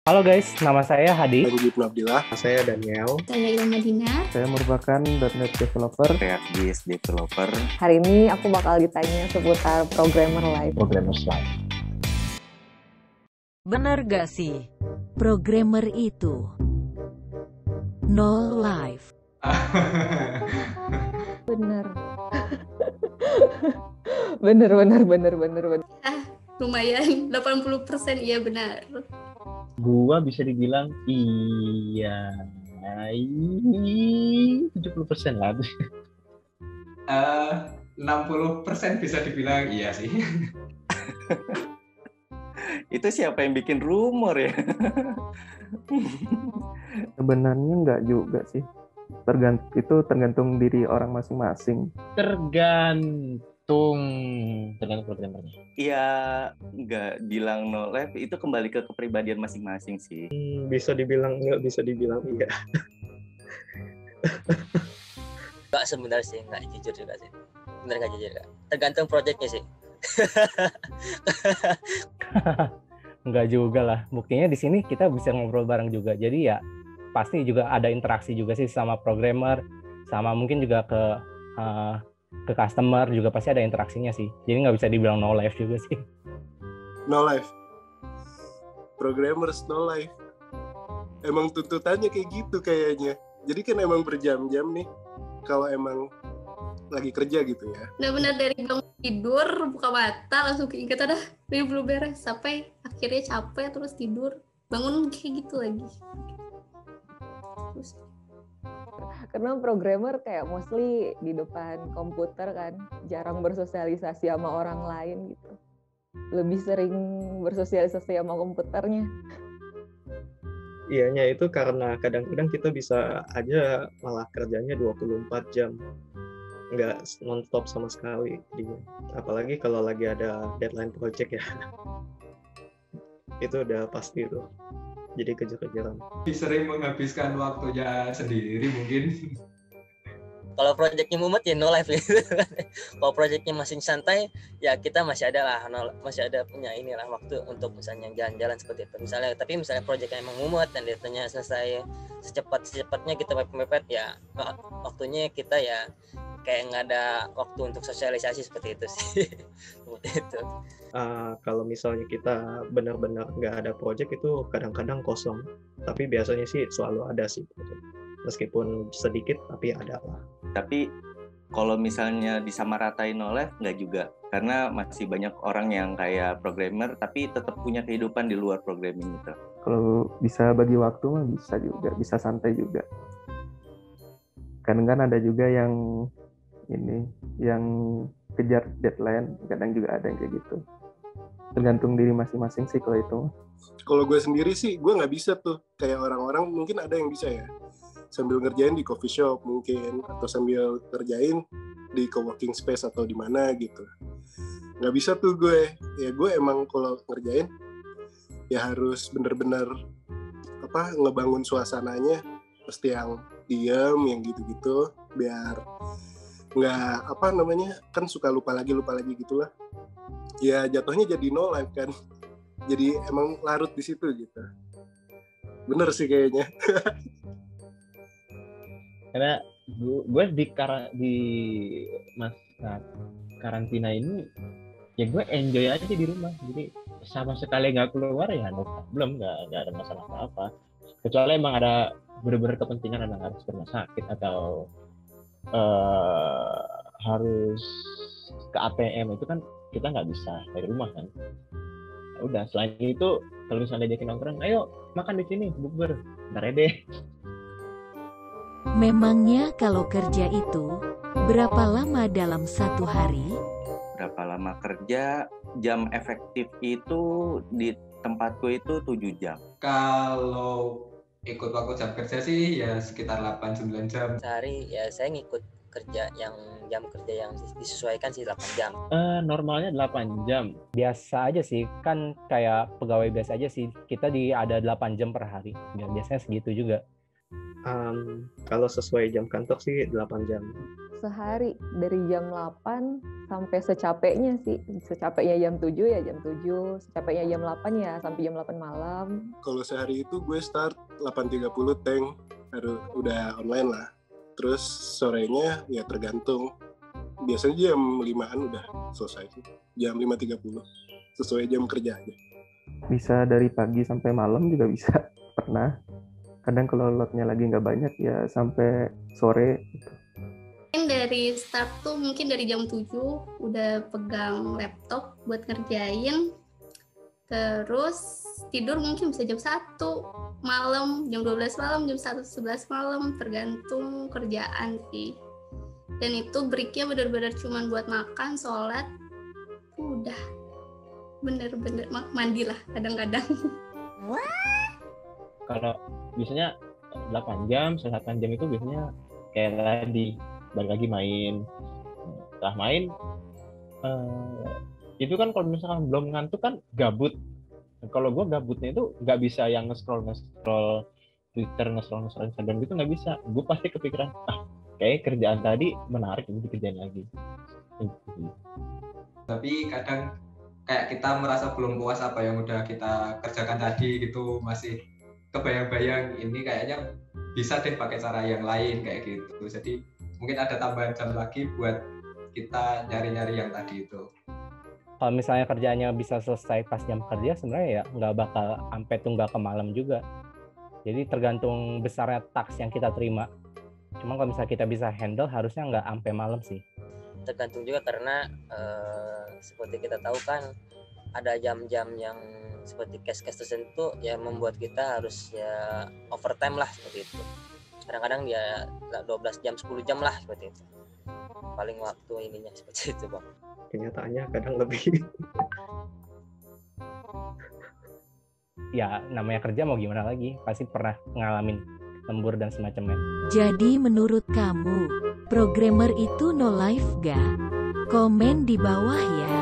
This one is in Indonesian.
Halo guys, nama saya Hadi. Saya Ibnu Abdillah. Saya Daniel. Saya Ilham Madina. Saya merupakan .NET developer. React.js developer. Hari ini aku bakal ditanya seputar Programmer Life. Programmer's Life. Benar gak sih? Programmer itu no life. Bener. bener. Lumayan, 80% iya benar. Gua bisa dibilang iya 70% lah. 60% bisa dibilang iya sih. Itu siapa yang bikin rumor ya? Sebenarnya nggak juga sih. Itu tergantung diri orang masing-masing. Tergantung programmernya. Iya, nggak bilang no life, itu kembali ke kepribadian masing-masing sih. Bisa dibilang nggak, bisa dibilang iya. Nggak sebenarnya sih, nggak jujur juga sih. Bener nggak jujur nggak? Tergantung projectnya sih. Enggak juga lah. Buktinya di sini kita bisa ngobrol bareng juga. Jadi ya pasti juga ada interaksi juga sih sama programmer, sama mungkin juga ke customer juga pasti ada interaksinya sih. Jadi nggak bisa dibilang no life juga sih. No life. Programmers no life. Emang tuntutannya kayak gitu kayaknya. Jadi kan emang berjam-jam nih. Kalau emang lagi kerja gitu ya. Benar-benar dari bangun tidur, buka mata, langsung keinget ada ini belum beres. Sampai akhirnya capek terus tidur. Bangun kayak gitu lagi. Terus. Karena programmer kayak mostly di depan komputer kan, jarang bersosialisasi sama orang lain gitu. Lebih sering bersosialisasi sama komputernya. Iyanya itu karena kadang-kadang kita bisa aja malah kerjanya 24 jam. Nggak non-stop sama sekali. Apalagi kalau lagi ada deadline project ya. Itu udah pasti tuh. Jadi kejar-kejaran. Sering menghabiskan waktunya sendiri mungkin. Kalau projectnya mumet ya no life gitu. Kalau projectnya masih santai ya kita masih ada lah, masih ada punya inilah waktu untuk misalnya jalan-jalan seperti itu. Tapi misalnya projectnya emang mumet dan deadline-nya selesai secepat-cepatnya kita mepet ya waktunya kita ya kayak nggak ada waktu untuk sosialisasi seperti itu sih. Seperti itu. Kalau misalnya kita benar-benar nggak ada project itu kadang-kadang kosong. Tapi biasanya sih selalu ada sih. Meskipun sedikit tapi ada lah. Tapi kalau misalnya disamaratain no life nggak juga. Karena masih banyak orang yang kayak programmer tapi tetap punya kehidupan di luar programming itu. Kalau bisa bagi waktu mah bisa juga, bisa santai juga. Kadang kan ada juga yang kejar deadline, kadang juga ada yang kayak gitu. Tergantung diri masing-masing sih kalau itu. Kalau gue sendiri sih, gue nggak bisa tuh. Kayak orang-orang mungkin ada yang bisa ya. Sambil ngerjain di coffee shop mungkin, atau sambil ngerjain di coworking space atau di mana gitu. Nggak bisa tuh gue. Ya gue emang kalau ngerjain, ya harus bener-bener ngebangun suasananya. Mesti yang diam, yang gitu-gitu. Biar nggak kan suka lupa lagi gitulah. Ya jatuhnya jadi no life kan. Jadi emang larut di situ gitu. Bener sih kayaknya. Karena gue di masa karantina ini ya gue enjoy aja di rumah. Jadi sama sekali nggak keluar ya no problem, nggak ada masalah apa-apa. Kecuali emang ada benar-benar kepentingan emang harus ke rumah sakit atau harus ke ATM itu kan kita nggak bisa dari rumah kan. Udah selain itu kalau misalnya diajakin nongkrong, ayo makan di sini bukber, ntar deh. Memangnya kalau kerja itu berapa lama dalam satu hari? Berapa lama kerja? Jam efektif itu di tempatku itu 7 jam. Kalau ikut waktu jam kerja sih ya sekitar 8-9 jam. Sehari ya saya ngikut kerja yang jam kerja yang disesuaikan sih 8 jam. Normalnya 8 jam. Biasa aja sih, kan kayak pegawai biasa aja sih. Kita ada 8 jam per hari. Ya, biasanya segitu juga. Kalau sesuai jam kantor sih 8 jam. Sehari dari jam 8 sampai secapeknya sih. Secapeknya jam 7 ya jam 7, secapeknya jam 8 ya sampai jam 8 malam. Kalau sehari itu gue start 8.30 tank, udah online lah. Terus sorenya ya tergantung. Biasanya jam 5-an udah selesai sih. Jam 5.30 sesuai jam kerja aja. Bisa dari pagi sampai malam juga bisa, pernah. Kadang kalau lotnya lagi nggak banyak ya sampai sore gitu. Dari start tuh mungkin dari jam 7 udah pegang laptop buat ngerjain, terus tidur mungkin bisa jam 1 malam, jam 12 malam, jam 1-11 malam, tergantung kerjaan sih. Dan itu breaknya benar-benar cuma buat makan, sholat, udah bener-bener mandi lah kadang-kadang. Kalau biasanya 8 jam, 8 jam itu biasanya kayak tadi balik lagi main. Setelah main itu kan kalau misalkan belum ngantuk kan gabut. Kalau gue gabutnya itu nggak bisa yang nge-scroll Twitter, nge-scroll Instagram gitu, nggak bisa. Gue pasti kepikiran kayak kerjaan tadi menarik, jadi dikerjain lagi. Tapi kadang kayak kita merasa belum puas apa yang udah kita kerjakan tadi gitu, masih kebayang-bayang ini kayaknya bisa deh pakai cara yang lain kayak gitu. Jadi mungkin ada tambahan jam lagi buat kita nyari-nyari yang tadi itu. Kalau misalnya kerjanya bisa selesai pas jam kerja, sebenarnya ya nggak bakal sampai tunggal ke malam juga. Jadi tergantung besarnya task yang kita terima. Cuma kalau misalnya kita bisa handle, harusnya nggak sampai malam sih. Tergantung juga karena seperti kita tahu kan ada jam-jam yang seperti case-case tertentu yang membuat kita harus ya overtime lah seperti itu. Kadang-kadang ya 12 jam, 10 jam lah seperti itu. Paling waktu ininya seperti itu, Bang. Kenyataannya kadang lebih. Ya namanya kerja mau gimana lagi, pasti pernah ngalamin lembur dan semacamnya. Jadi menurut kamu, programmer itu no life gak? Komen di bawah ya.